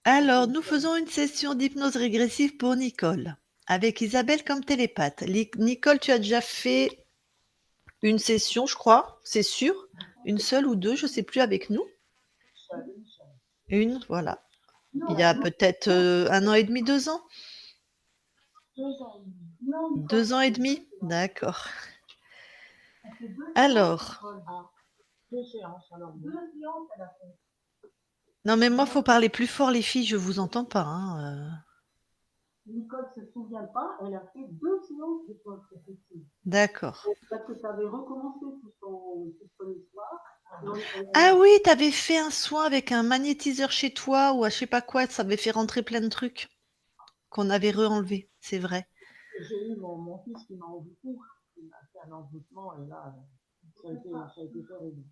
Alors, nous faisons une session d'hypnose régressive pour Nicole, avec Isabelle comme télépathe. Nicole, tu as déjà fait une session, je crois, c'est sûr. Une seule ou deux, je ne sais plus, avec nous. Une, voilà. Il y a peut-être 1 an et demi, 2 ans. 2 ans et demi, d'accord. Alors, non mais moi, faut parler plus fort, les filles, je vous entends pas. Nicole se souvient pas, elle a fait 2 séances de poste, effectivement. D'accord. Parce que tu avais recommencé tout son histoire. Ah oui, tu avais fait un soin avec un magnétiseur chez toi ou à je sais pas quoi, ça avait fait rentrer plein de trucs qu'on avait re-enlevés, c'est vrai. J'ai eu mon fils qui m'a envoûté, il m'a fait un envoûtement et là, ça a été terrible.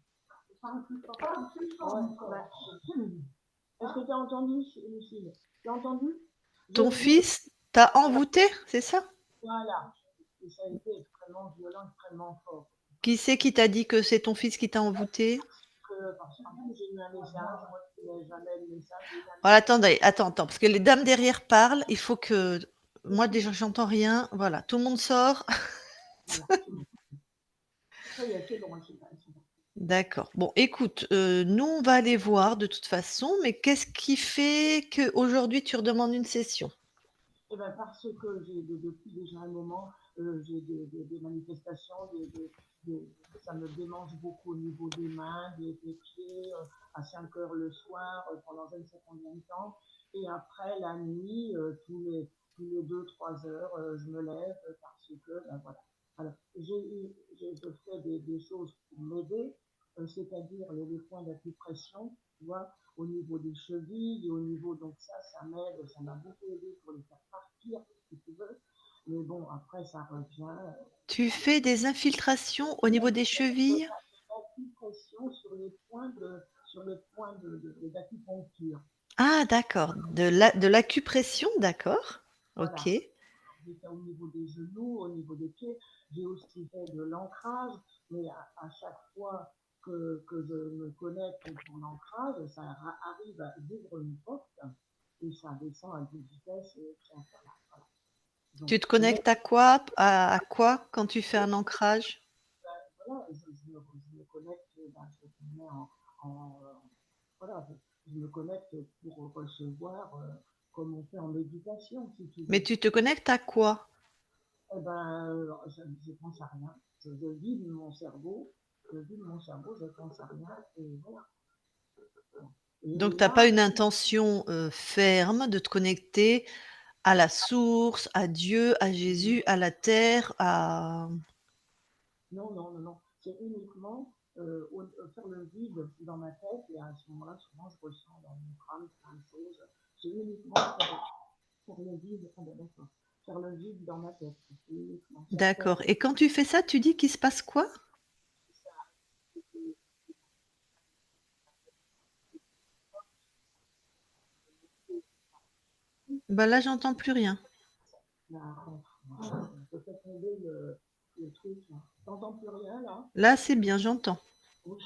Est-ce que tu as entendu, Lucille? Tu as entendu? Ton fils t'a envoûté, c'est ça? Voilà. Et ça a été extrêmement violent, extrêmement fort. Qui c'est qui t'a dit que c'est ton fils qui t'a envoûté? Parce que j'ai eu un message, moi qui n'ai jamais le message, j'ai eu un Voilà, message. attendez, attends, parce que les dames derrière parlent, il faut que moi déjà j'entends rien, voilà, tout le monde sort. Voilà. Ça y est, c'est bon, c'est bon. D'accord. Bon, écoute, nous on va aller voir de toute façon, mais qu'est-ce qui fait qu'aujourd'hui tu redemandes une session? Eh ben parce que depuis déjà un moment, j'ai des manifestations, ça me démange beaucoup au niveau des mains, des pieds, à 5 heures le soir, pendant je ne sais combien de temps. Et après, la nuit, tous les 2, 3 heures, je me lève parce que, ben voilà. Alors, je fais des choses pour m'aider, c'est-à-dire les points d'acupression, tu vois, au niveau des chevilles, au niveau, donc ça m'aide, ça m'a beaucoup aidé pour les faire partir, si tu veux. Mais bon, après, ça revient. Tu fais des infiltrations au niveau des chevilles? L'acupression sur les points d'acupuncture. Ah d'accord, de l'acupression, d'accord. OK. Voilà. J'ai fait au niveau des genoux, au niveau des pieds. J'ai aussi fait de l'ancrage, mais à chaque fois que je me connecte pour l'ancrage, ça arrive à ouvrir une porte et ça descend à toute vitesse. Et ça, voilà. Donc, Tu te connectes à quoi? À quoi quand tu fais un ancrage? voilà, je me connecte, ben, je me mets voilà, je me connecte pour recevoir comme on fait en méditation, si tu Mais veux. tu te connectes à quoi? Eh ben, je pense à rien. Je vide mon cerveau, je pense à rien, et voilà. Et Donc tu as pas là, une intention, ferme de te connecter à la source, à Dieu, à Jésus, à la terre, à non, non, non, non, c'est uniquement faire le vide dans ma tête, et à ce moment-là, souvent, je ressens dans mon crâne plein de choses. C'est uniquement faire le vide, ah ben d'accord, faire le vide dans ma tête. C'est uniquement ça. d'accord, et quand tu fais ça, tu dis qu'il se passe quoi? Bah, là, j'entends plus rien. Je fais tomber le truc là. T'entends plus rien là? Là, c'est bien, j'entends. Oui.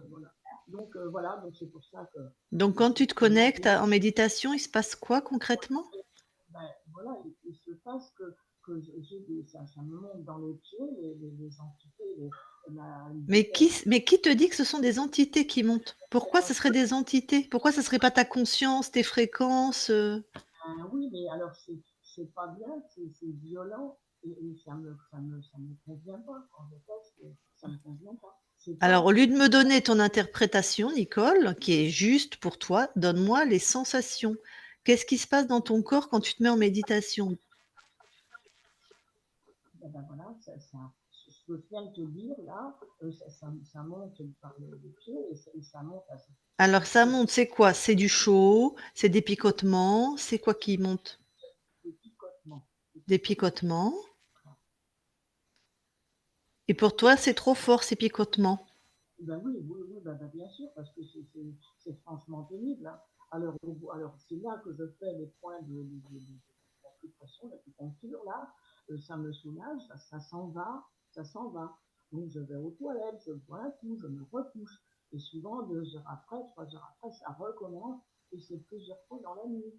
Voilà. Donc voilà, donc c'est pour ça que Donc quand tu te connectes en méditation, il se passe quoi concrètement? ben, voilà, il se passe que j'ai ça me monte dans les pieds, les entités, une vitesse. Mais qui te dit que ce sont des entités qui montent? Pourquoi ce serait des entités? Pourquoi ce serait pas ta conscience, tes fréquences, Oui, mais alors c'est pas bien, c'est violent, et ça me convient pas. Quand je teste, ça me convient pas. C'est Alors, pas. au lieu de me donner ton interprétation, Nicole, qui est juste pour toi, donne-moi les sensations. Qu'est-ce qui se passe dans ton corps quand tu te mets en méditation? Ben, ben voilà, ce que je viens de te dire là, ça monte par les pieds, et ça monte à Alors ça monte, c'est quoi? C'est du chaud? C'est des picotements? C'est quoi qui monte? des picotements. Des Des picotements. picotements? Et pour toi, c'est trop fort ces picotements? Ben oui, oui, oui, ben bien sûr, parce que c'est franchement pénible. Hein. Alors c'est là que je fais les points d'acupuncture, là, ça me soulage, ça s'en va, ça s'en va. Donc je vais aux toilettes, je bois un coup, je me retouche. Et souvent, 2 heures après, 3 heures après, ça recommence et c'est plusieurs fois dans la nuit.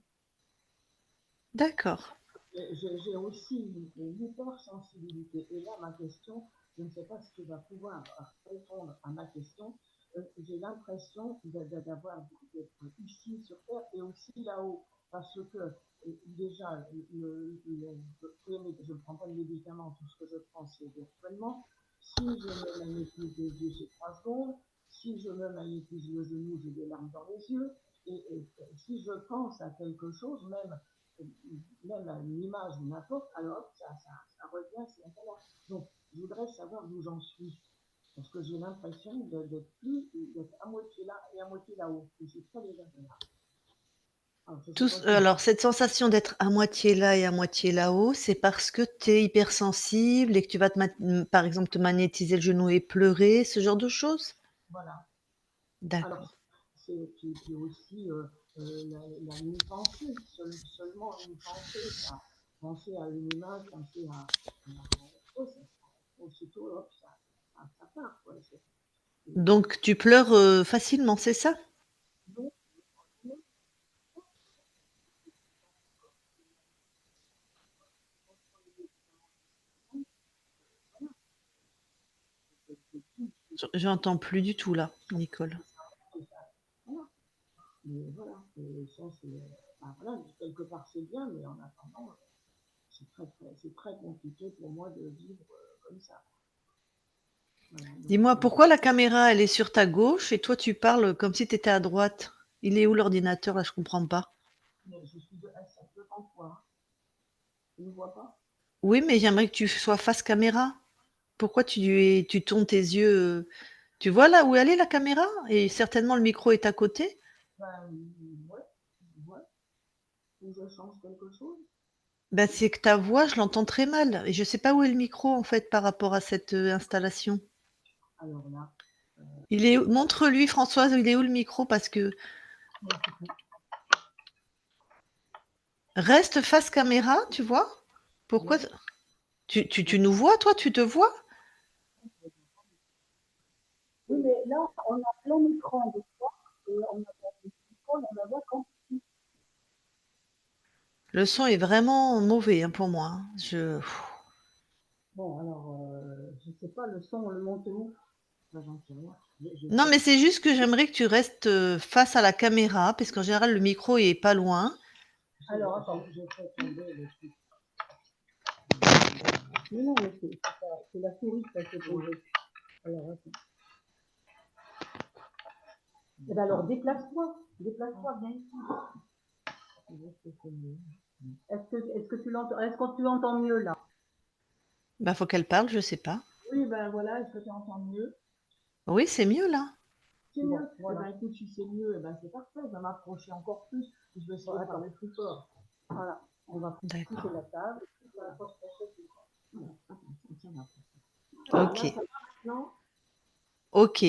D'accord. J'ai aussi une hypersensibilité. Et là, ma question, je ne sais pas si tu vas pouvoir répondre à ma question. J'ai l'impression d'avoir d'être ici sur Terre et aussi là-haut. Parce que déjà, je ne prends pas de médicaments, tout ce que je prends, c'est virtuellement. Si je me magnétise les yeux, c'est 3 secondes. Si je me magnétise le genou, j'ai des larmes dans les yeux. Et si je pense à quelque chose, même à une image ou n'importe, alors ça revient, c'est là. Donc, je voudrais savoir d'où j'en suis. Parce que j'ai l'impression d'être à moitié là et à moitié là-haut. Et c'est très désagréable. Alors, je sais pas si... Alors, cette sensation d'être à moitié là et à moitié là-haut, c'est parce que tu es hypersensible et que tu vas par exemple, te magnétiser le genou et pleurer, ce genre de choses? Voilà. Alors, D'accord. c'est puis aussi la nuit-pensée, seulement une pensée, ça. Penser à une image, penser aussitôt, hop, ça part. Quoi. Donc tu pleures, facilement, c'est ça? Donc, J'entends plus du tout là, Nicole. voilà. Mais voilà, et ça, voilà, quelque part c'est bien, mais en attendant, c'est très compliqué pour moi de vivre comme ça. Voilà, donc, Dis-moi, pourquoi la caméra, elle est sur ta gauche et toi tu parles comme si tu étais à droite? Il est où l'ordinateur là? Je comprends pas. je suis devant toi. Tu ne vois pas? Oui, mais j'aimerais que tu sois face caméra. Pourquoi tu tournes tes yeux, tu vois là où elle est la caméra? Et certainement le micro est à côté? Ben, ouais, ouais. Ou je change quelque chose? Ben, c'est que ta voix, je l'entends très mal et je sais pas où est le micro en fait par rapport à cette, installation. Alors là, Il est où? Montre-lui Françoise, il est où le micro? Parce que reste face caméra, tu vois? Pourquoi? ouais. Tu nous vois toi? Tu te vois? Oui, mais là, on a plein écran de fois et on a pas d'écran, on la voit quand. Le son est vraiment mauvais, hein, pour moi, hein. Bon, alors, je sais pas, le son, on le monte où? Ben, j'en sais rien. Non, mais c'est juste que j'aimerais que tu restes, face à la caméra parce qu'en général le micro est pas loin. Alors, attends, je fais tomber le truc. Mais non, mais c'est la souris qui a été posée. Alors, attends. Eh ben alors, déplace-toi, viens ici. Est-ce que tu l'entends, est-ce que tu l'entends mieux là? Bah, faut qu'elle parle, je sais pas. Oui, ben voilà, est-ce que tu entends mieux? Oui, c'est mieux là. C'est mieux. Voilà. Eh ben écoute, si c'est mieux, eh ben c'est parfait, je vais m'approcher encore plus. Je vais essayer de parler plus fort. Voilà, on va pousser D'accord. la table. Voilà. Voilà. Ça va. Alors là, OK. ça va maintenant? OK.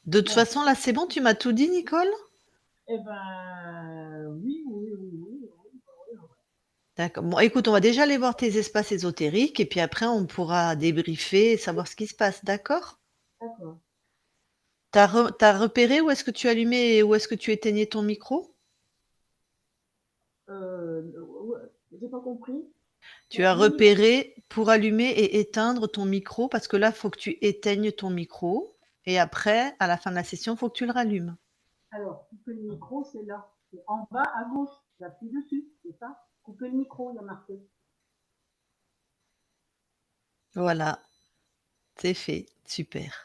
De toute Bon, façon, là, c'est bon, tu m'as tout dit, Nicole? eh ben oui, oui, oui, oui, oui, oui, oui. D'accord. Bon, écoute, on va déjà aller voir tes espaces ésotériques et puis après on pourra débriefer et savoir ce qui se passe, d'accord? D'accord. Tu repéré où est-ce que tu allumais et où est-ce que tu éteignais ton micro? Ouais, j'ai pas compris. Tu as Oui, repéré pour allumer et éteindre ton micro parce que là, faut que tu éteignes ton micro et après, à la fin de la session, faut que tu le rallumes. alors, couper le micro, c'est là. C'est en bas à gauche. J'appuie dessus, c'est ça? Couper le micro, il y a marqué. Voilà, c'est fait. Super.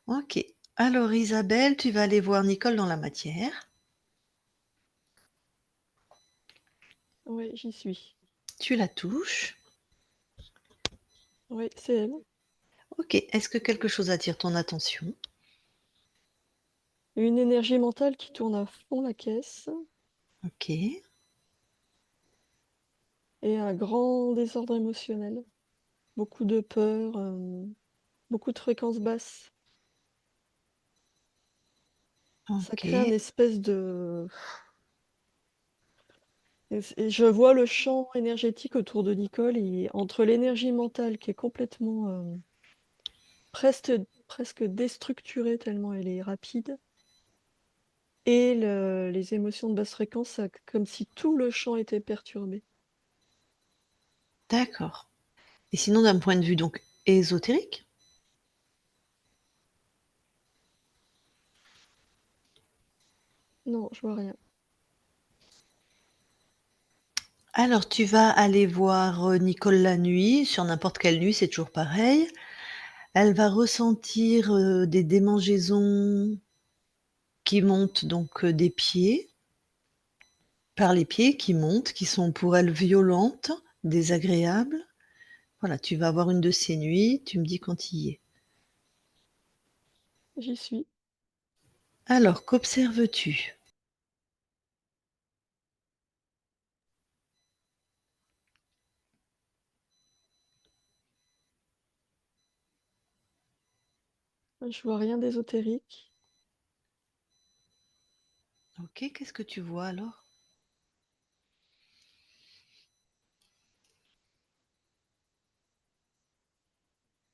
OK. Alors Isabelle, tu vas aller voir Nicole dans la matière. Ouais, j'y suis. Tu la touches. Ouais, c'est elle. OK. Est-ce que quelque chose attire ton attention? Une énergie mentale qui tourne à fond la caisse OK. et un grand désordre émotionnel. Beaucoup de peur, beaucoup de fréquences basses. Ça crée un OK. espèce de Et je vois le champ énergétique autour de Nicole et entre l'énergie mentale qui est complètement presque déstructurée tellement elle est rapide et les émotions de basse fréquence, comme si tout le champ était perturbé. D'accord. Et sinon, d'un point de vue donc ésotérique? Non, je vois rien. Alors, tu vas aller voir Nicole la nuit, sur n'importe quelle nuit, c'est toujours pareil. Elle va ressentir des démangeaisons qui montent donc des pieds, par les pieds qui montent, qui sont pour elle violentes, désagréables. Voilà, tu vas avoir une de ces nuits, tu me dis quand il y est. J'y suis. Alors, qu'observes-tu? Je vois rien d'ésotérique. Ok, qu'est-ce que tu vois alors?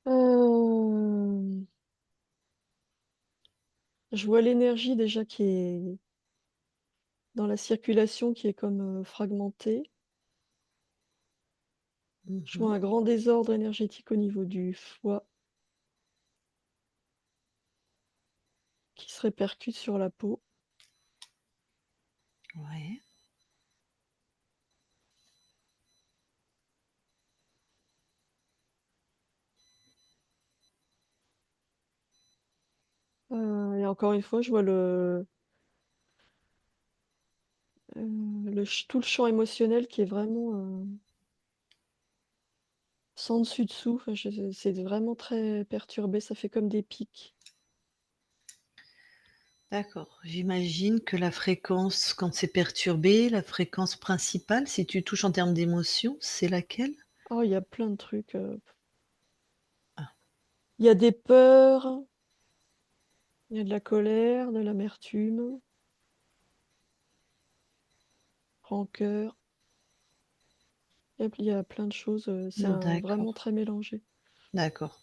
Euh, Je vois l'énergie déjà qui est dans la circulation qui est comme fragmentée. Je vois Mhm. un grand désordre énergétique au niveau du foie qui se répercute sur la peau. Ouais, Et encore une fois, je vois tout le champ émotionnel qui est vraiment sans dessus-dessous. Enfin, c'est vraiment très perturbé. Ça fait comme des pics. d'accord. J'imagine que la fréquence, quand c'est perturbé, la fréquence principale, si tu touches en termes d'émotion, c'est laquelle? Oh, il y a plein de trucs. Ah, Il y a des peurs, il y a de la colère, de l'amertume, rancœur. Il y a plein de choses. C'est vraiment d'accord, très mélangé. d'accord.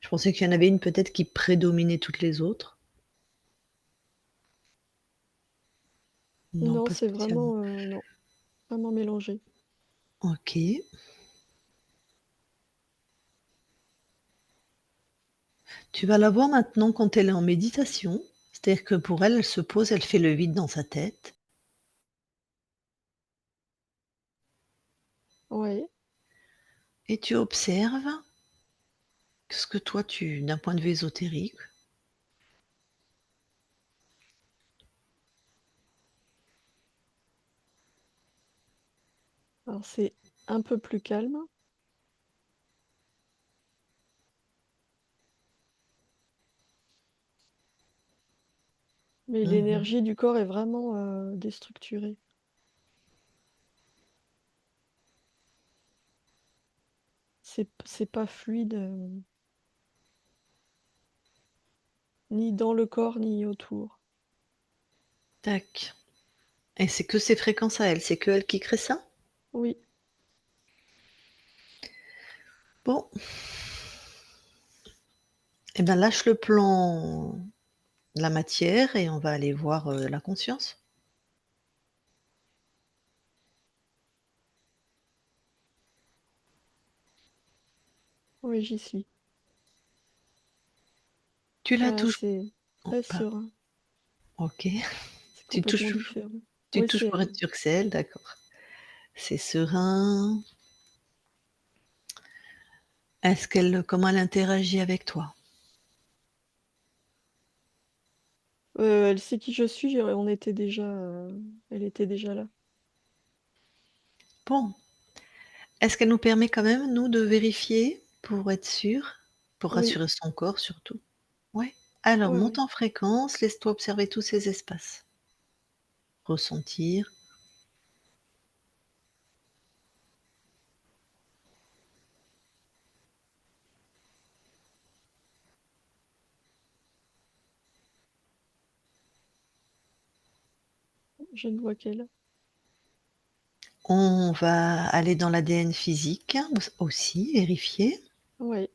Je pensais qu'il y en avait une peut-être qui prédominait toutes les autres. Non, Non, pas c'est spécialement. vraiment, non, vraiment mélangé. Ok. Tu vas la voir maintenant quand elle est en méditation. C'est-à-dire que pour elle, elle se pose, elle fait le vide dans sa tête Ouais. et tu observes ce que toi tu d'un point de vue ésotérique. Alors c'est un peu plus calme, mais Mmh. l'énergie du corps est vraiment déstructurée. C'est pas fluide, ni dans le corps, ni autour. Tac, et c'est que ses fréquences à elle, c'est qu'elle qui crée ça? Oui, Bon, et ben, lâche le plan la matière et on va aller voir, la conscience. oui, j'y suis. Tu la touches C'est oh, très pas serein. OK. C'est Tu complètement touches différent. tu Oui, touches c'est pour elle. être sûr que c'est elle, d'accord. C'est serein. Est-ce qu'elle comment elle interagit avec toi? Elle sait qui je suis, on était déjà, elle était déjà là. Bon, est-ce qu'elle nous permet quand même, nous, de vérifier pour être sûr, pour Oui, rassurer son corps surtout? Ouais. Alors oui, monte oui. en fréquence, laisse-toi observer tous ces espaces. Ressentir. Je ne vois qu'elle. On va aller dans l'ADN physique aussi, vérifier. Oui.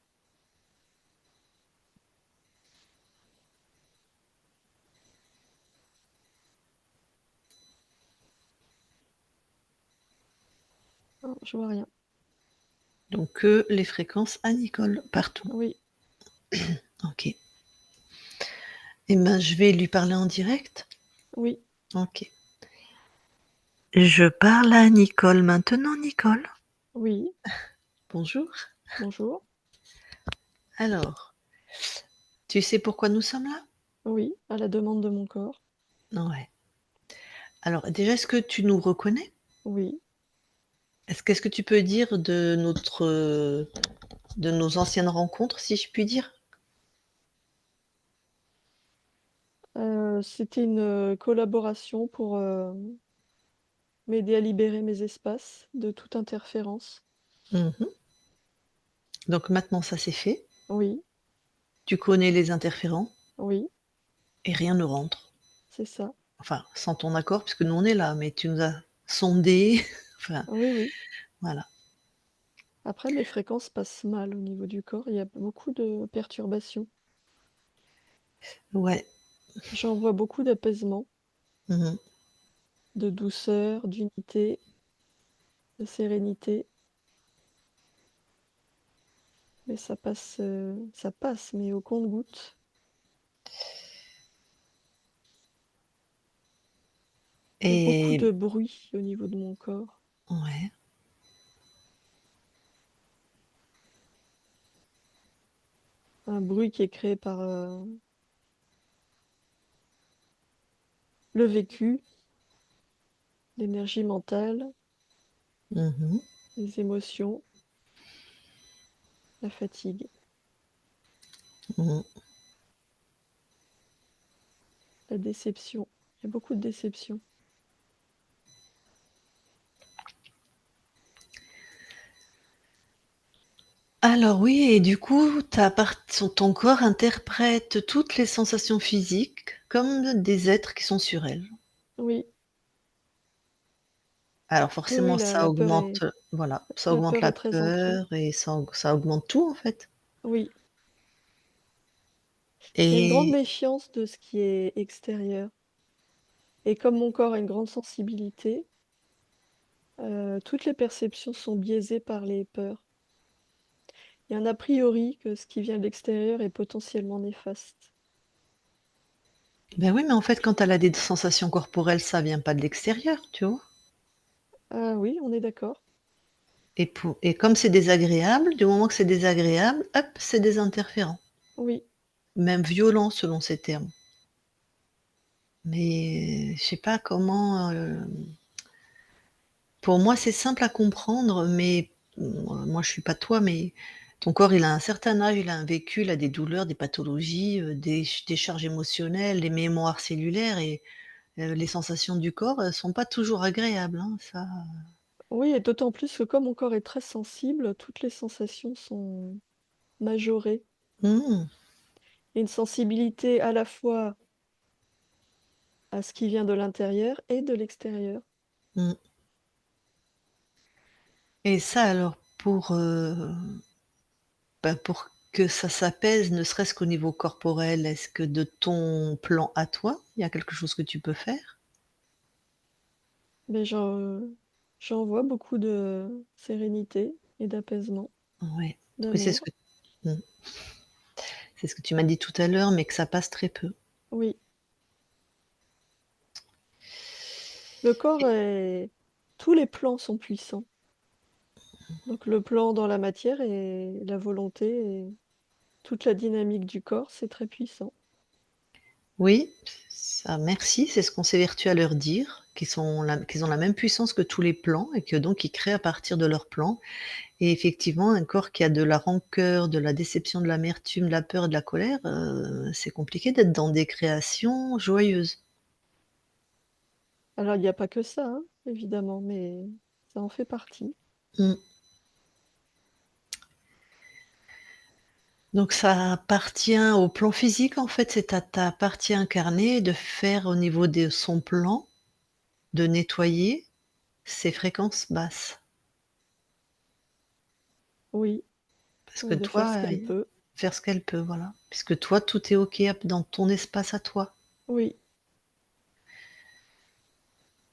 Non, je vois rien. Donc que les fréquences à Nicole, partout. Oui, OK. Eh ben, je vais lui parler en direct. oui, OK. Je parle à Nicole maintenant, Nicole. oui. Bonjour. Bonjour. Alors, tu sais pourquoi nous sommes là? Oui, à la demande de mon corps. Ouais. Alors déjà, est-ce que tu nous reconnais? Oui. Qu'est-ce que tu peux dire de nos anciennes rencontres, si je puis dire? C'était une, collaboration pour, m'aider à libérer mes espaces de toute interférence. Mmh. Donc maintenant ça c'est fait. Oui, Tu connais les interférents oui, et rien ne rentre. c'est ça. Enfin, sans ton accord puisque nous on est là, mais tu nous as sondés, enfin Oui, oui. voilà. Après, mes fréquences passent mal au niveau du corps. Il y a beaucoup de perturbations. Ouais. J'envoie beaucoup d'apaisement, Mmh. de douceur, d'unité, de sérénité, mais ça passe, mais au compte-gouttes. Il y a beaucoup Et de bruit au niveau de mon corps. ouais. Un bruit qui est créé par, le vécu, l'énergie mentale, Mmh. les émotions, la fatigue, Mmh. la déception. Il y a beaucoup de déception. Alors oui et du coup, ton corps interprète toutes les sensations physiques comme des êtres qui sont sur elle. Oui, Alors oui, oui, forcément la ça la peur est augmente, voilà, ça la augmente peur est la très ancrée. peur et ça augmente tout en fait Oui, il y a une grande et méfiance de ce qui est extérieur et comme mon corps a une grande sensibilité, toutes les perceptions sont biaisées par les peurs. Il y a un a priori que ce qui vient de l'extérieur est potentiellement néfaste. ben oui, mais en fait quand elle a des sensations corporelles, ça vient pas de l'extérieur, tu vois? Ah oui, on est d'accord. Et comme c'est désagréable, du moment que c'est désagréable, hop, c'est des interférents, Oui, même violents selon ses termes. Mais je sais pas comment, pour moi c'est simple à comprendre, mais moi je suis pas toi, mais ton corps il a un certain âge, il a un vécu, il a des douleurs, des pathologies, des charges émotionnelles, des mémoires cellulaires et les sensations du corps, elles sont pas toujours agréables, hein, ça. oui et d'autant plus que comme mon corps est très sensible, toutes les sensations sont majorées. Mmh. Il y a une sensibilité à la fois à ce qui vient de l'intérieur et de l'extérieur. Mmh. Et ça alors pour que ça s'apaise, ne serait-ce qu'au niveau corporel, est-ce que de ton plan à toi, il y a quelque chose que tu peux faire? Mais j'en vois beaucoup de sérénité et d'apaisement, Ouais. Oui, d'amour. mmh, c'est ce que tu m'as dit tout à l'heure, mais que ça passe très peu. Oui, le corps est tous les plans sont puissants. Donc le plan dans la matière et la volonté et toute la dynamique du corps, c'est très puissant. Oui, ça merci, c'est ce qu'on s'évertue à leur dire, qu'ils ont la même puissance que tous les plans et que donc ils créent à partir de leurs plans et effectivement, un corps qui a de la rancœur, de la déception, de l'amertume, de la peur et de la colère, c'est compliqué d'être dans des créations joyeuses. Alors il n'y a pas que ça, hein, évidemment, mais ça en fait partie. Mmh. Donc ça appartient au plan physique en fait, c'est à ta partie incarnée de faire au niveau de son plan, de nettoyer ces fréquences basses. Oui, Parce que de faire ce toi, qu'elle peut. faire ce qu'elle peut, voilà. Puisque toi, tout est OK dans ton espace à toi. Oui,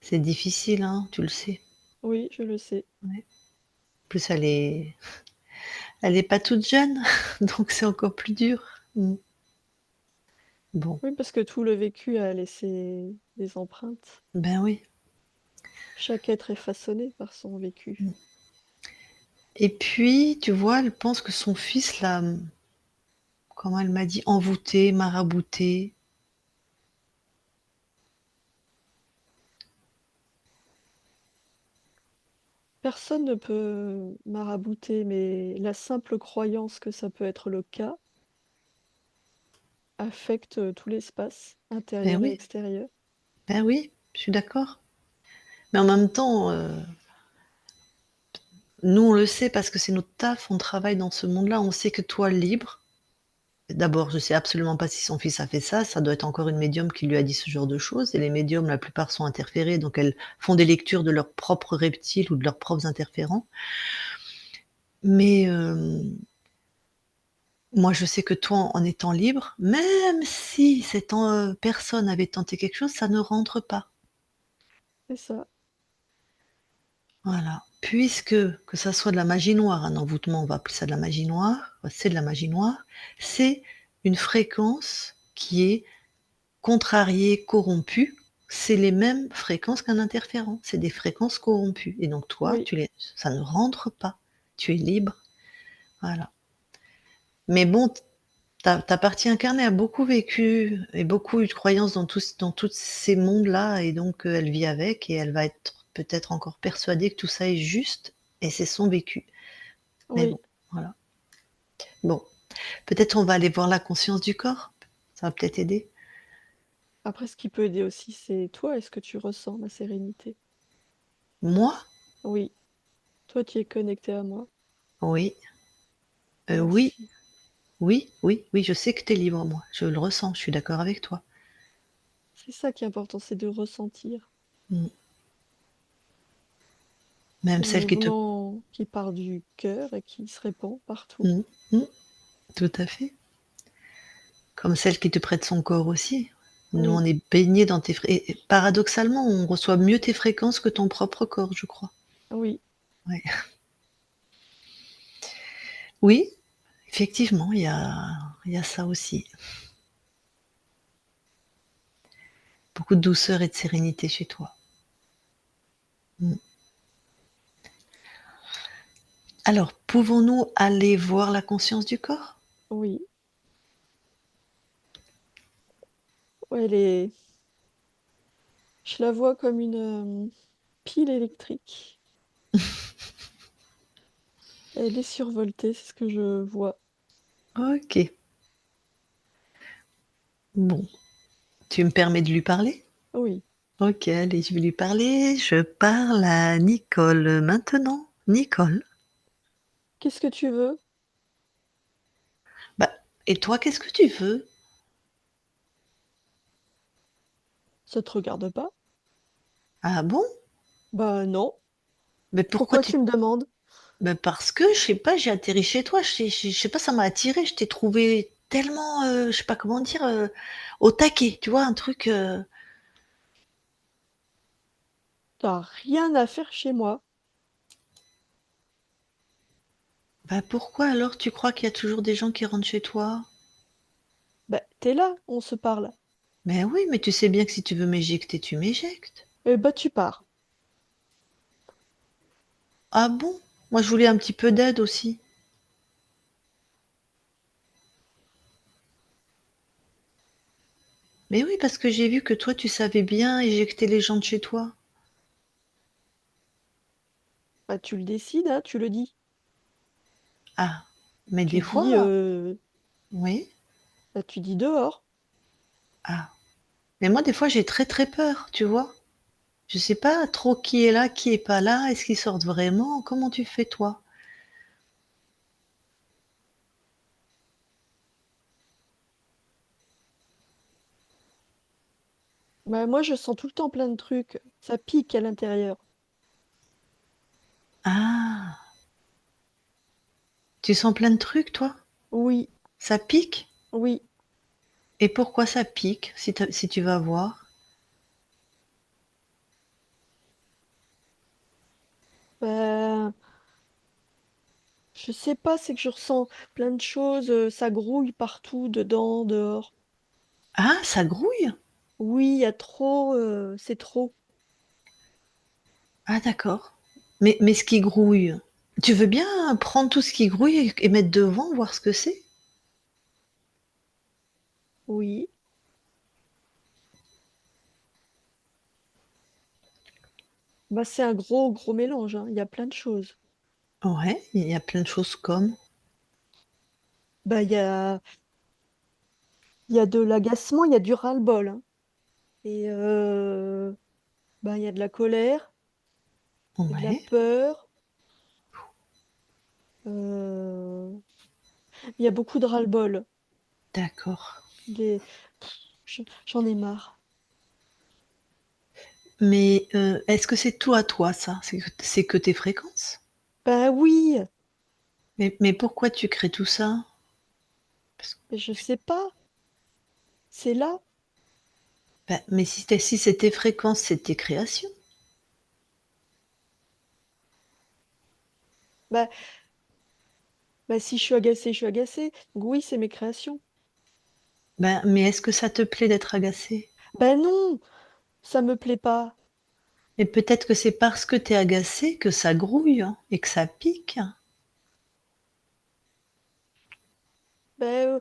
C'est difficile, hein, tu le sais. oui, je le sais. Ouais. En plus, elle est pas toute jeune, donc c'est encore plus dur. Bon, Oui, parce que tout le vécu a laissé des empreintes. ben oui. Chaque être est façonné par son vécu. Et puis, tu vois, elle pense que son fils l'a, comment elle m'a dit? Envoûté, marabouté. Personne ne peut marabouter, mais la simple croyance que ça peut être le cas affecte tout l'espace, Ben intérieur et oui, extérieur. ben oui, je suis d'accord. Mais en même temps, nous, on le sait parce que c'est notre taf, on travaille dans ce monde-là, on sait que toi, libre, d'abord, je sais absolument pas si son fils a fait ça doit être encore une médium qui lui a dit ce genre de choses et les médiums, la plupart sont interférées, donc elles font des lectures de leurs propres reptiles ou de leurs propres interférents. Mais moi, je sais que toi, en étant libre, même si cette personne avait tenté quelque chose, ça ne rentre pas. C'est ça. Voilà. Puisque, que ça soit de la magie noire, un envoûtement, on va appeler ça de la magie noire, c'est de la magie noire, c'est une fréquence qui est contrariée, corrompue. C'est les mêmes fréquences qu'un interférent. C'est des fréquences corrompues. Et donc toi, Oui, ça ne rentre pas. Tu es libre. Voilà. Mais bon, ta partie incarnée a beaucoup vécu et beaucoup eu de croyances dans tous ces mondes-là et donc elle vit avec et elle va être peut-être encore persuadée que tout ça est juste et c'est son vécu. Mais oui. bon, voilà. Bon, peut-être on va aller voir la conscience du corps. Ça va peut-être aider. Après, ce qui peut aider aussi, c'est toi, est-ce que tu ressens ma sérénité? Moi? Oui, toi, tu es connecté à moi. Oui. Oui, Merci. oui, oui, oui, je sais que tu es libre, moi. Je le ressens, je suis d'accord avec toi. C'est ça qui est important, c'est de ressentir. Mmh. Même C'est un celle qui te mouvement qui part du cœur et qui se répand partout. mmh, mmh, tout à fait. Comme celle qui te prête son corps aussi. Nous, on Oui, est baignés dans tes fré et paradoxalement, on reçoit mieux tes fréquences que ton propre corps, je crois. oui, Ouais. Oui, effectivement, il y a ça aussi. Beaucoup de douceur et de sérénité chez toi. Mmh. Alors, pouvons-nous aller voir la conscience du corps? oui. Ouais, elle est je la vois comme une, pile électrique. Elle est survoltée, c'est ce que je vois. OK. Bon, tu me permets de lui parler? Oui. OK, allez, je vais lui parler. Je parle à Nicole maintenant. Nicole? Qu'est-ce que tu veux? Bah, et toi, qu'est-ce que tu veux? Ça te regarde pas? Ah bon? Bah non. Mais pourquoi Pourquoi tu tu me demandes? bah, parce que, je sais pas, j'ai atterri chez toi, je sais pas, ça m'a attirée, je t'ai trouvée tellement, je sais pas comment dire, au taquet, tu vois? Un truc, T'as rien à faire chez moi. bah, pourquoi alors tu crois qu'il y a toujours des gens qui rentrent chez toi? Bah, tu là, on se parle. Mais oui, mais tu sais bien que si tu veux m'éjecter, tu m'éjectes. Eh bah, tu pars. Ah bon? Moi, je voulais un petit peu d'aide aussi. Mais oui, parce que j'ai vu que toi, tu savais bien éjecter les gens de chez toi. Bah, tu le décides, hein, tu le dis. Ah, mais Tu des dis, fois oui? bah, tu dis dehors. Ah, mais moi, des fois, j'ai très, très peur, tu vois? Je sais pas trop qui est là, qui est pas là. Est-ce qu'ils sortent vraiment? Comment tu fais toi? Bah, moi, je sens tout le temps plein de trucs. Ça pique à l'intérieur. Ah! Tu sens plein de trucs, toi? Oui, Ça pique? oui. Et pourquoi ça pique, si tu vas voir? Ben, je sais pas, c'est que je ressens plein de choses, ça grouille partout, dedans, dehors. Ah, ça grouille? Oui, il y a trop, c'est trop. Ah d'accord. Mais ce qui grouille, tu veux bien prendre tout ce qui grouille et mettre devant, voir ce que c'est? Oui. Bah, c'est un gros, gros mélange, hein. Il y a plein de choses. Ouais, il y a plein de choses comme. Bah, il y a de l'agacement, il y a du ras-le-bol, hein. Et bah, il y a de la colère, il y a de la Ouais, peur, euh, il y a beaucoup de ras-le-bol. d'accord. Des... J'en ai marre. Mais est-ce que c'est tout à toi ça? C'est que tes fréquences? Bah oui, Mais pourquoi tu crées tout ça? Parce que mais je sais pas. C'est là. mais si c'est tes fréquences, c'est tes créations. Bah, bah si je suis agacée, je suis agacée. Donc oui, c'est mes créations. Mais est-ce que ça te plaît d'être agacé? Bah non, ça me plaît pas. Et peut-être que c'est parce que tu es agacé que ça grouille, hein, et que ça pique. Bah,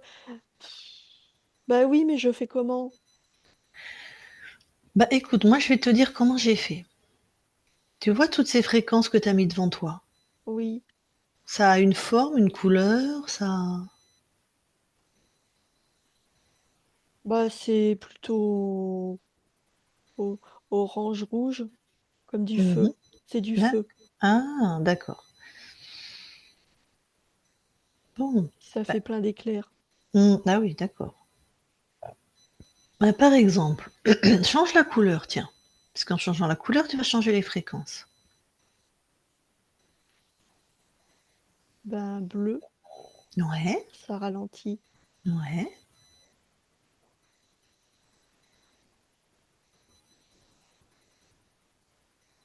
bah oui, mais je fais comment? Bah écoute, moi je vais te dire comment j'ai fait. Tu vois toutes ces fréquences que tu as mis devant toi? Oui. Ça a une forme, une couleur, ça. Bah c'est plutôt o- orange-rouge, comme du Mhm. feu. C'est du Là. feu. Ah, d'accord. Bon. Ça Bah, fait plein d'éclairs. ah oui, d'accord. Bah, par exemple, change la couleur, tiens. Parce qu'en changeant la couleur, tu vas changer les fréquences. Ben bleu, Ouais, ça ralentit. ouais.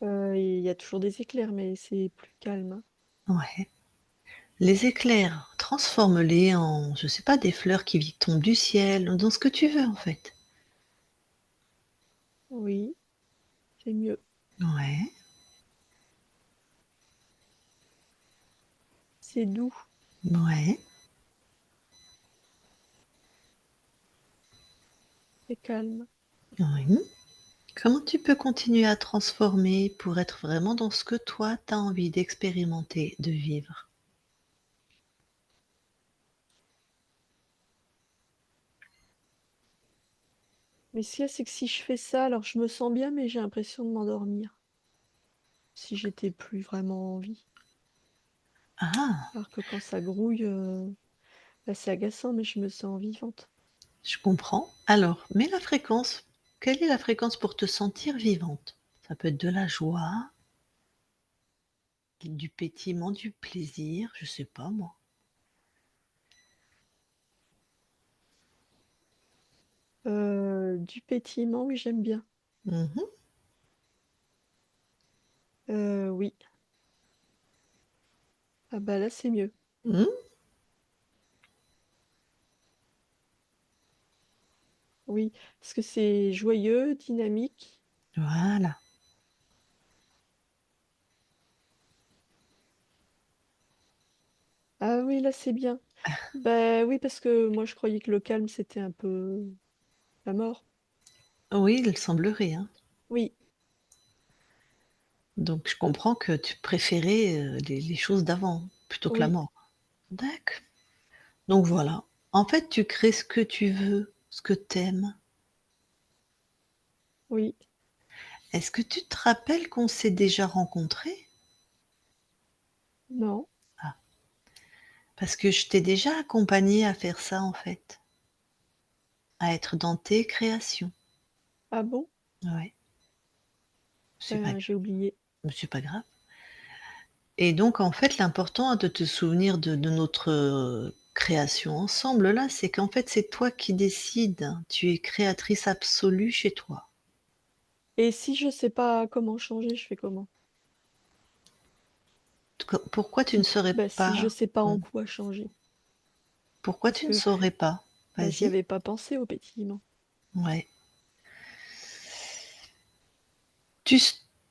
Il y a toujours des éclairs, mais c'est plus calme, hein. Ouais. Les éclairs, transforme-les en, je sais pas, des fleurs qui tombent du ciel, dans ce que tu veux en fait. Oui, c'est mieux. Ouais, C'est doux, ouais, c'est calme. oui. Comment tu peux continuer à transformer pour être vraiment dans ce que toi, tu as envie d'expérimenter, de vivre? Mais ce qu'il y a, c'est que si je fais ça, alors je me sens bien, mais j'ai l'impression de m'endormir. Si j'étais plus vraiment en vie. Ah, Alors que quand ça grouille, bah, c'est agaçant, mais je me sens vivante. je comprends. Alors, mets la fréquence. Quelle est la fréquence pour te sentir vivante? Ça peut être de la joie, du pétillement, du plaisir, je sais pas moi. Du pétillement, oui, j'aime bien. Mhm, Oui. Ah bah là, c'est mieux. mhm, Oui, parce que c'est joyeux, dynamique. voilà. Ah oui, là, c'est bien. Bah oui, parce que moi, je croyais que le calme, c'était un peu la mort. Oui, il semblerait, hein. Oui, Donc je comprends que tu préférais, les choses d'avant, plutôt que la oui, mort. D'accord. Donc voilà. En fait, tu crées ce que tu veux, ce que tu aimes. oui. Est-ce que tu te rappelles qu'on s'est déjà rencontrés? Non. Ah, parce que je t'ai déjà accompagnée à faire ça, en fait, à être dans tes créations. Ah bon? Ouais, c'est pas Ben, j'ai oublié. c'est pas grave. Et donc, en fait, l'important de te souvenir de notre création ensemble, là, c'est qu'en fait, c'est toi qui décides. Tu es créatrice absolue chez toi. Et si je sais pas comment changer, je fais comment? Pourquoi tu ne serais Si je pas... sais pas en Hmm. quoi changer. Pourquoi Parce tu ne que saurais pas? j'y Vas-y. avais pas pensé au pétillement. Ouais. Tu,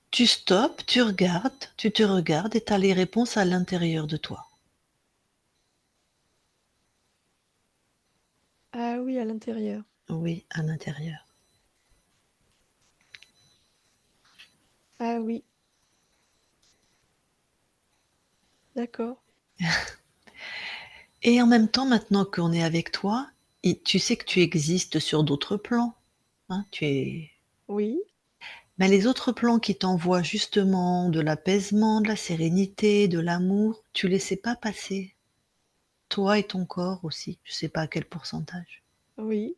tu stoppes, tu regardes, tu te regardes et tu as les réponses à l'intérieur de toi. Ah oui, à l'intérieur. Oui, à l'intérieur. Ah oui, d'accord. Et en même temps, maintenant qu'on est avec toi, tu sais que tu existes sur d'autres plans. Hein, Oui, mais les autres plans qui t'envoient justement de l'apaisement, de la sérénité, de l'amour, tu les sais pas passer. Toi et ton corps aussi, je sais pas à quel pourcentage. oui,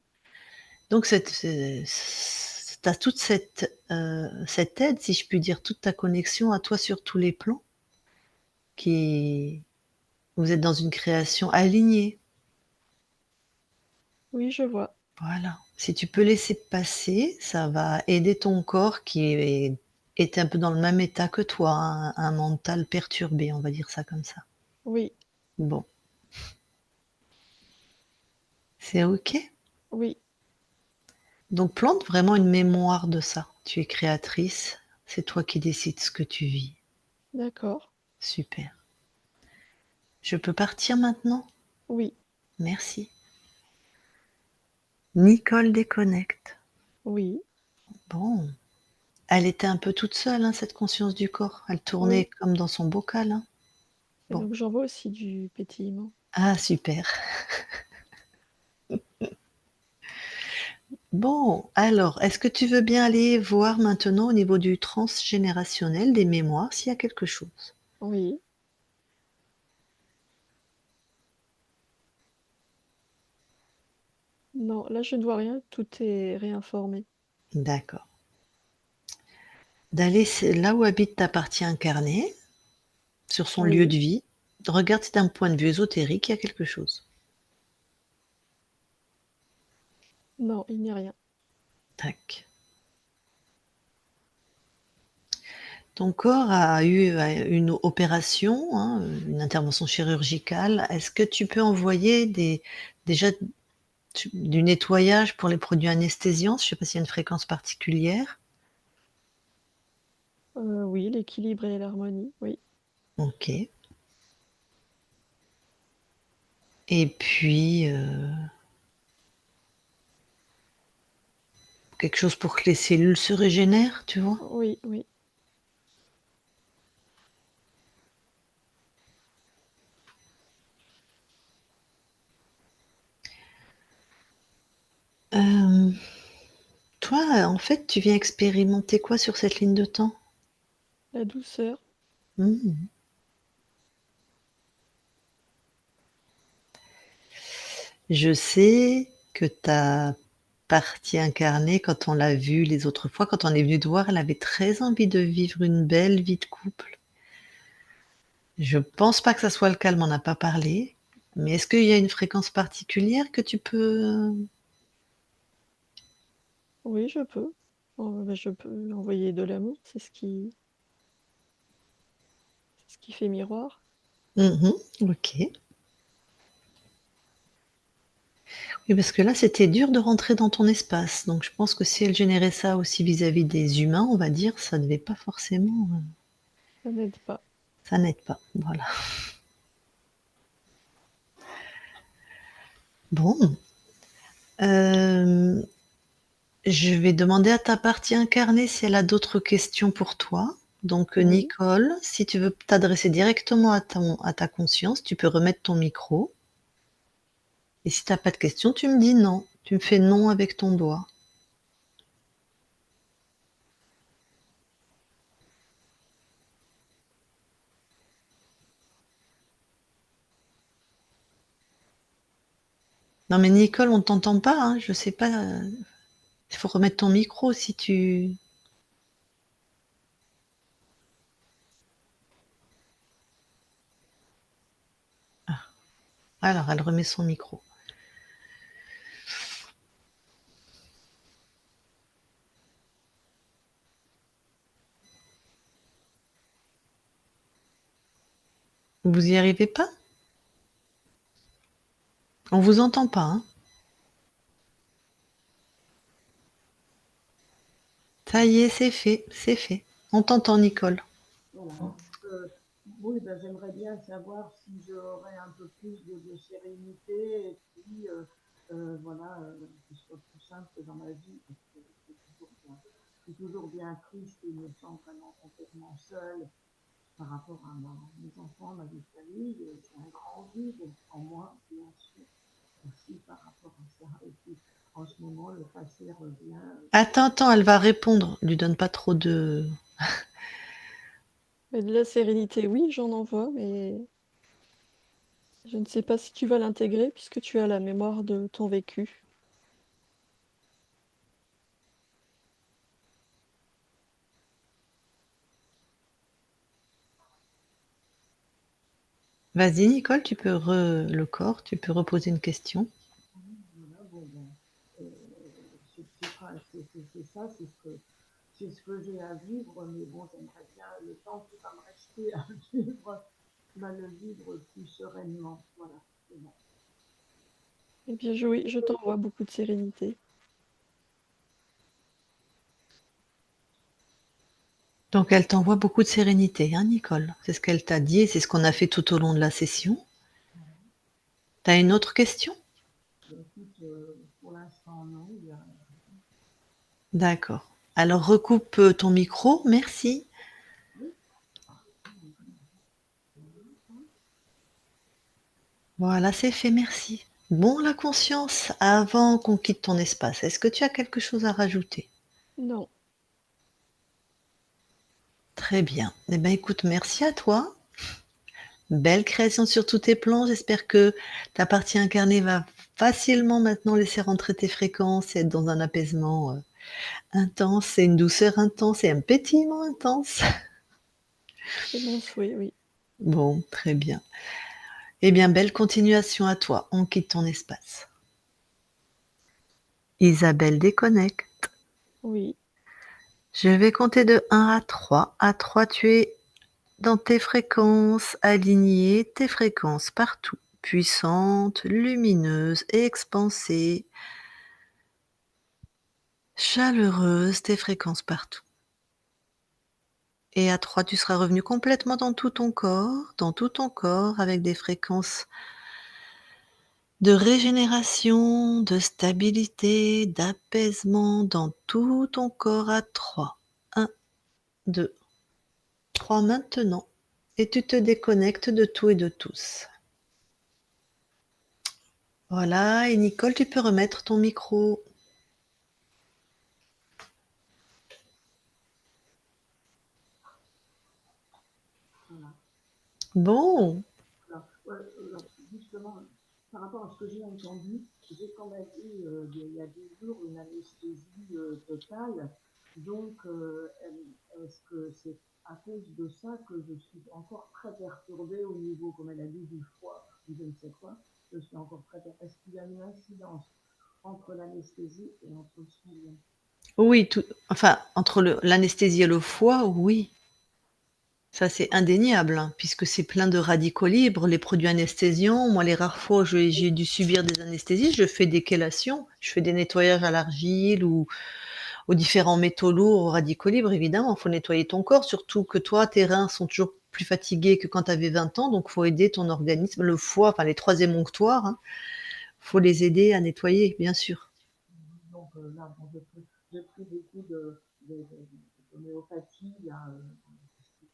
Donc tu as toute cette aide, si je puis dire, toute ta connexion à toi sur tous les plans, qui vous êtes dans une création alignée. oui, je vois. Voilà. Si tu peux laisser passer, ça va aider ton corps est un peu dans le même état que toi, hein, un mental perturbé, on va dire ça comme ça. Oui, Bon, c'est OK. oui, Donc plante vraiment une mémoire de ça. Tu es créatrice, c'est toi qui décides ce que tu vis. d'accord. Super. Je peux partir maintenant? Oui, Merci. Nicole déconnecte. oui, Bon, elle était un peu toute seule, hein, cette conscience du corps. Elle tournait oui. comme dans son bocal, hein. Et Bon. donc j'en vois aussi du pétillement. Ah, super. Bon, alors, est-ce que tu veux bien aller voir maintenant au niveau du transgénérationnel des mémoires s'il y a quelque chose? Oui. Non, là je ne vois rien, tout est réinformé. D'accord. D'aller là où habite ta partie incarnée, sur son lieu Oui. de vie. Regarde si d'un point de vue ésotérique, il y a quelque chose. Non, il n'y a rien. Tac. Ton corps a eu une opération, hein, une intervention chirurgicale. Est-ce que tu peux envoyer déjà du nettoyage pour les produits anesthésiants? Je ne sais pas s'il y a une fréquence particulière. Oui, l'équilibre et l'harmonie, oui. Ok. Et puis, quelque chose pour que les cellules se régénèrent, tu vois? Oui, oui. Euh, Toi, en fait, tu viens expérimenter quoi sur cette ligne de temps? La douceur. Hmm. Je sais que ta partie incarnée, quand on l'a vue les autres fois, quand on est venu te voir, elle avait très envie de vivre une belle vie de couple. Je pense pas que ça soit le cas, elle m'en a pas parlé. Mais est-ce qu'il y a une fréquence particulière que tu peux... Oui, je peux. Je peux envoyer de l'amour, c'est ce qui fait miroir. Mhm, ok. Oui, parce que là, c'était dur de rentrer dans ton espace. Donc, je pense que si elle générait ça aussi vis-à-vis des humains, on va dire, ça devait pas forcément... Ça n'aide pas. ça n'aide pas. Voilà. Bon. Euh, Je vais demander à ta partie incarnée si elle a d'autres questions pour toi. Donc, Oui, Nicole, si tu veux t'adresser directement à ta conscience, tu peux remettre ton micro. Et si tu n'as pas de questions, tu me dis non. Tu me fais non avec ton doigt. Non, mais Nicole, on ne t'entend pas, hein, je sais pas. Il faut remettre ton micro si tu... Alors, elle remet son micro. Vous y arrivez pas? On vous entend pas, hein? Ça y est, c'est fait, c'est fait. On t'entend, Nicole. Voilà. Euh, oui, ben, j'aimerais bien savoir si j'aurais un peu plus de sérénité et puis voilà, que ce soit plus simple dans ma vie parce que je suis toujours bien triste et me sens vraiment complètement seule par rapport à mes enfants, ma vie de famille. C'est un grand vide en moi, bien sûr, aussi par rapport à ça. Et puis en ce moment, le passé revient. Attends, elle va répondre. Lui donne pas trop de... Mais de la sérénité, oui, j'en envoie, mais je ne sais pas si tu vas l'intégrer puisque tu as la mémoire de ton vécu. Vas-y, Nicole, tu peux le corps, tu peux reposer une question. Voilà, bon, ben, euh, c'est ça, c'est ce que j'ai à vivre, mais bon, j'aimerais bien le temps qui va me rester à vivre, bah, le vivre plus sereinement. Voilà, c'est bon. Eh bien, oui, je t'envoie beaucoup de sérénité. Donc, elle t'envoie beaucoup de sérénité, hein, Nicole? C'est ce qu'elle t'a dit et c'est ce qu'on a fait tout au long de la session. T'as une autre question? Ben, écoute, pour l'instant, non. D'accord. Alors, recoupe ton micro. Merci. Voilà, c'est fait, merci. Bon, la conscience, avant qu'on quitte ton espace, est-ce que tu as quelque chose à rajouter? Non. Très bien. Eh bien, écoute, merci à toi. Belle création sur tous tes plans. J'espère que ta partie incarnée va facilement maintenant laisser rentrer tes fréquences et être dans un apaisement intense et une douceur intense et un pétillement intense. C'est mon souhait, oui. Bon, très bien. Eh bien, belle continuation à toi. On quitte ton espace. Isabelle déconnecte. Oui. Je vais compter de 1 à 3. À 3, tu es dans tes fréquences alignées, tes fréquences partout, puissantes, lumineuses, expansées, chaleureuses, tes fréquences partout. Et à 3, tu seras revenu complètement dans tout ton corps, avec des fréquences de régénération, de stabilité, d'apaisement dans tout ton corps à 3. 1, 2, 3 maintenant. Et tu te déconnectes de tout et de tous. Voilà, et Nicole, tu peux remettre ton micro. Voilà. Bon, Alors, ouais, alors, justement, par rapport à ce que j'ai entendu, j'ai quand même eu il y a 10 jours une anesthésie totale. Donc, est-ce que c'est à cause de ça que je suis encore très perturbée au niveau, comme elle a dit, du foie ou je ne sais quoi? Je suis encore très perturbée. Est-ce qu'il y a une incidence entre l'anesthésie et entre le soin? oui, enfin, entre l'anesthésie et le foie, oui. Ça, c'est indéniable, hein, puisque c'est plein de radicaux libres, les produits anesthésiants. Moi, les rares fois où j'ai dû subir des anesthésies, je fais des chélations, je fais des nettoyages à l'argile ou aux différents métaux lourds, aux radicaux libres, évidemment. Il faut nettoyer ton corps, surtout que toi, tes reins sont toujours plus fatigués que quand tu avais 20 ans, donc il faut aider ton organisme, le foie, enfin les trois émonctoires, hein, faut les aider à nettoyer, bien sûr. Donc là, bon, j'ai pris beaucoup d'homéopathie, là,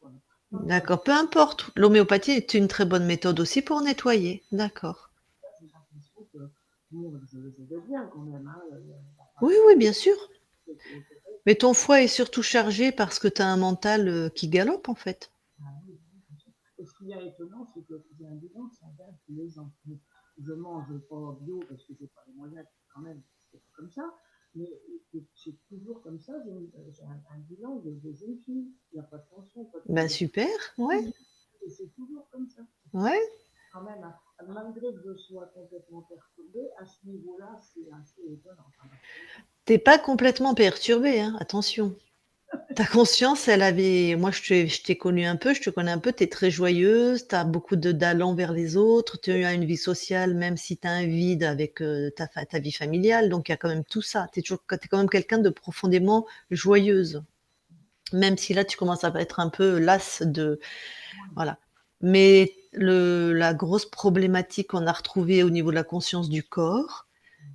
voilà. Enfin, D'accord, peu importe. L'homéopathie est une très bonne méthode aussi pour nettoyer. D'accord. j'ai l'impression que bon, je vais bien quand même. Hein, Oui, oui, bien sûr. c'est- c'est- c'est- Mais ton foie est surtout chargé parce que tu as un mental qui galope, en fait. ah oui, oui, bien sûr. Et ce qui est étonnant, c'est que j'ai un bilan sanguin tous les ans. Donc, je mange pas bio parce que j'ai pas les moyens quand même, c'est pas comme ça. Mais c'est toujours comme ça, j'ai un bilan de jeune fille. Il n'y a pas de tension, pas de Ben cholestérol. super, ouais, Et c'est toujours comme ça. ouais. Quand même, hein, malgré que je T'es pas complètement perturbée, hein, attention. Ta conscience, elle avait moi je t'ai connue un peu, je te connais un peu, tu es très joyeuse, tu as beaucoup de d'allant vers les autres, tu as une vie sociale, même si tu as un vide avec, ta vie familiale, donc il y a quand même tout ça. Tu es quand même quelqu'un de profondément joyeuse. Même si là, tu commences à être un peu lasse de voilà. Mais la grosse problématique qu'on a retrouvée au niveau de la conscience du corps,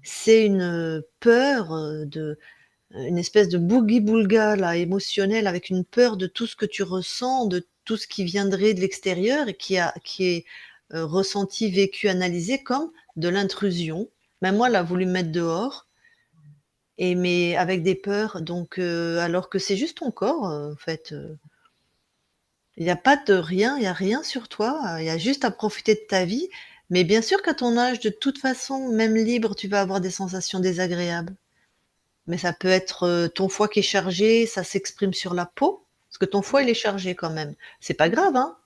c'est une, peur, une espèce de boogie-boulga là, émotionnel avec une peur de tout ce que tu ressens, de tout ce qui viendrait de l'extérieur et qui est, ressenti, vécu, analysé comme de l'intrusion. Même moi, elle a voulu me mettre dehors et mais avec des peurs donc alors que c'est juste ton corps, en fait, il y a pas de rien, il y a rien sur toi, il y a juste à profiter de ta vie. Mais bien sûr qu'à ton âge, de toute façon, même libre, tu vas avoir des sensations désagréables. Mais ça peut être, ton foie qui est chargé, ça s'exprime sur la peau, parce que ton foie, il est chargé quand même. C'est pas grave, hein.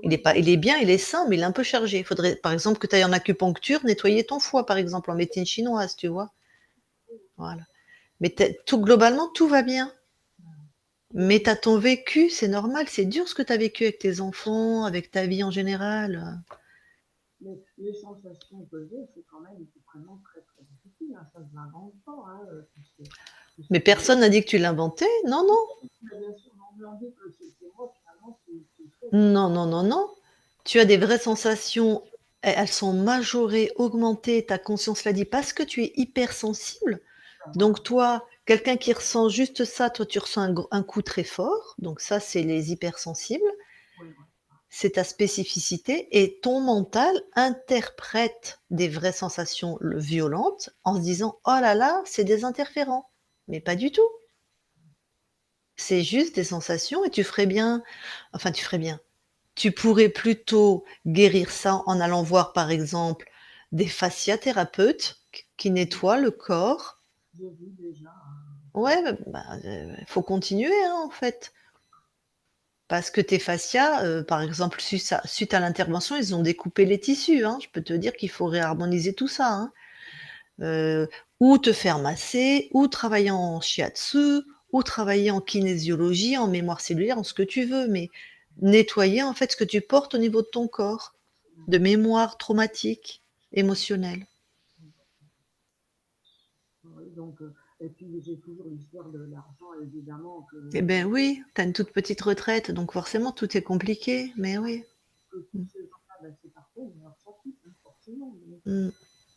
Il est bien, il est sain, mais il est un peu chargé. Il faudrait, par exemple, que tu ailles en acupuncture, nettoyer ton foie, par exemple, en médecine chinoise, tu vois? Voilà. Mais tout globalement, tout va bien. Mais tu as ton vécu, c'est normal, c'est dur ce que tu as vécu avec tes enfants, avec ta vie en général. Mais les sensations que j'ai, c'est quand même vraiment très très difficile, hein. Ça ne s'invente pas, hein, tout ce Mais que j'ai. personne n'a dit que tu l'inventais. Non, non. Mais bien sûr, on me dit que c'est moi finalement qui le fais. Non, non, non, non. Tu as des vraies sensations, elles sont majorées, augmentées, ta conscience l'a dit, parce que tu es hypersensible. Enfin, Donc voilà. toi, quelqu'un qui ressent juste ça, toi tu ressens un coup très fort, donc ça c'est les hypersensibles, Oui, oui. c'est ta spécificité et ton mental interprète des vraies sensations violentes en se disant: «Oh là là, c'est des interférents». Mais pas du tout. C'est juste des sensations et tu ferais bien enfin tu ferais bien. Tu pourrais plutôt guérir ça en allant voir, par exemple, des fasciathérapeutes qui nettoient le corps. J'ai vu déjà. Ouais, faut continuer, hein, en fait. Parce que tes fascias, par exemple, suite à l'intervention, ils ont découpé les tissus, hein. Je peux te dire qu'il faut réharmoniser tout ça, hein. Heu, ou te faire masser, ou travailler en shiatsu, ou travailler en kinésiologie, en mémoire cellulaire, en ce que tu veux, mais nettoyer, en fait, ce que tu portes au niveau de ton corps. De mémoire traumatique, émotionnelle. Oui, donc, et puis j'ai toujours l'histoire de l'argent, évidemment, Eh ben oui, tu as une toute petite retraite, donc forcément tout est compliqué, mais oui. que tous ces gens-là, ben, c'est parfait, mais alors ça coûte, hein, forcément. Mmh.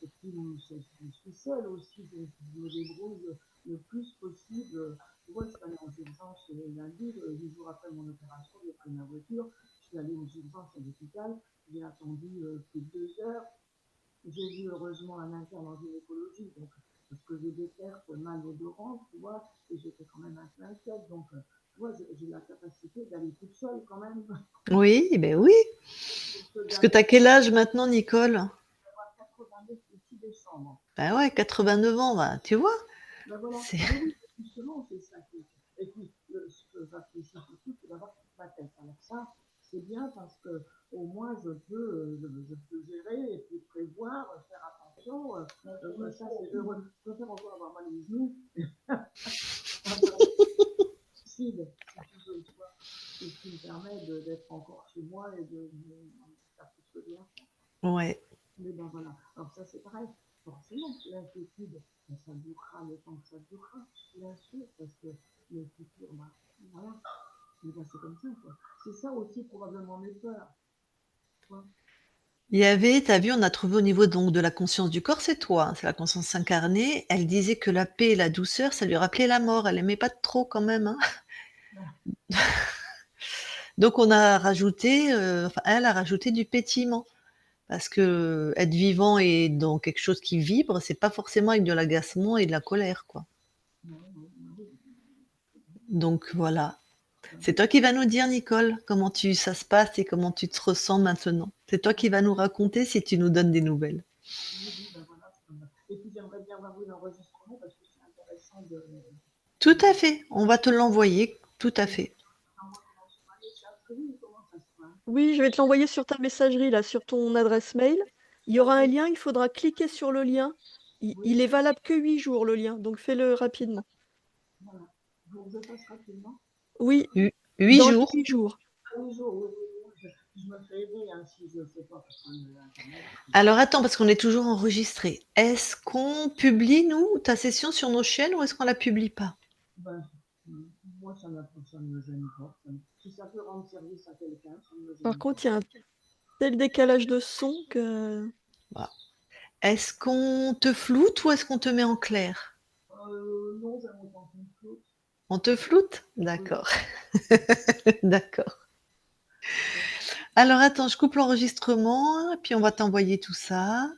Et puis, je suis seule aussi, donc je me débrouille le plus possible. Tu vois, je suis allée aux urgences lundi, 10 jours après mon opération, j'ai pris ma voiture, je suis allée aux urgences à l'hôpital, j'ai attendu plus de 2 heures. J'ai vu heureusement un interne en gynécologie, donc, parce que j'ai des pertes mal odorantes, tu vois, et j'étais quand même un peu inquiète, donc, tu vois, j'ai la capacité d'aller toute seule quand même. Oui, ben oui. Ce Parce que tu as dernier, quel âge maintenant, Nicole? 89 le 6 décembre. Ben ouais, 89 ans, bah, tu vois? Ben voilà, C'est oui, oui, justement, c'est ça. Et puis, ce que j'apprécie surtout, c'est d'avoir toute ma tête. Alors ça, c'est bien parce que au moins je peux gérer et puis prévoir, faire attention. Ça, c'est heureux. Je préfère encore avoir mal aux genoux, avoir lucide, si tu veux, tu vois. C'est ce qui me permet d'être encore chez moi et de faire tout ce que j'ai à faire. ouais. Mais ben voilà. Alors ça, c'est pareil. Forcément, l'inquiétude, ben, ça durera le temps que ça durera, bien sûr, parce que le futur, ben, voilà. Mais ben, c'est comme ça, quoi. C'est ça aussi probablement mes peurs. Tu vois. Il y avait tu as vu, on a trouvé au niveau donc de la conscience du corps, c'est toi, hein, c'est la conscience incarnée. Elle disait que la paix et la douceur, ça lui rappelait la mort. Elle aimait pas trop quand même, hein. Donc on a rajouté, enfin elle a rajouté du pétillement. Parce que être vivant et dans quelque chose qui vibre, c'est pas forcément avec de l'agacement et de la colère, quoi. Donc voilà. C'est toi qui vas nous dire, Nicole, comment ça se passe et comment tu te ressens maintenant. C'est toi qui vas nous raconter si tu nous donnes des nouvelles. Oui, oui, ben voilà, et puis j'aimerais bien avoir l'enregistrement parce que c'est intéressant Tout à fait. On va te l'envoyer. Tout à fait. comment ça se passe. Oui, je vais te l'envoyer sur ta messagerie, là, sur ton adresse mail. Il y aura un lien, il faudra cliquer sur le lien Il Oui, est valable que 8 jours, le lien, donc fais-le rapidement. voilà. Faut que je fasse rapidement. Oui, 8 dans les jours. 8 jours. Ah oui, jour, oui, oui, oui. Je me fais aider hein, si je ne sais pas parce que Internet. Alors attends, parce qu'on est toujours enregistré. Est-ce qu'on publie, nous, ta session sur nos chaînes ou est-ce qu'on la publie pas? Ben, moi, ça ne me gêne pas. Si ça peut rendre service à quelqu'un, ça ne me Par gêne pas. contre, il y a un tel décalage de son que Voilà. Est-ce qu'on te floute ou est-ce qu'on te met en clair? Non, j'aime autant qu'on flotte. On te floute? Oui. D'accord. D'accord. Alors attends, je coupe l'enregistrement, puis on va t'envoyer tout ça.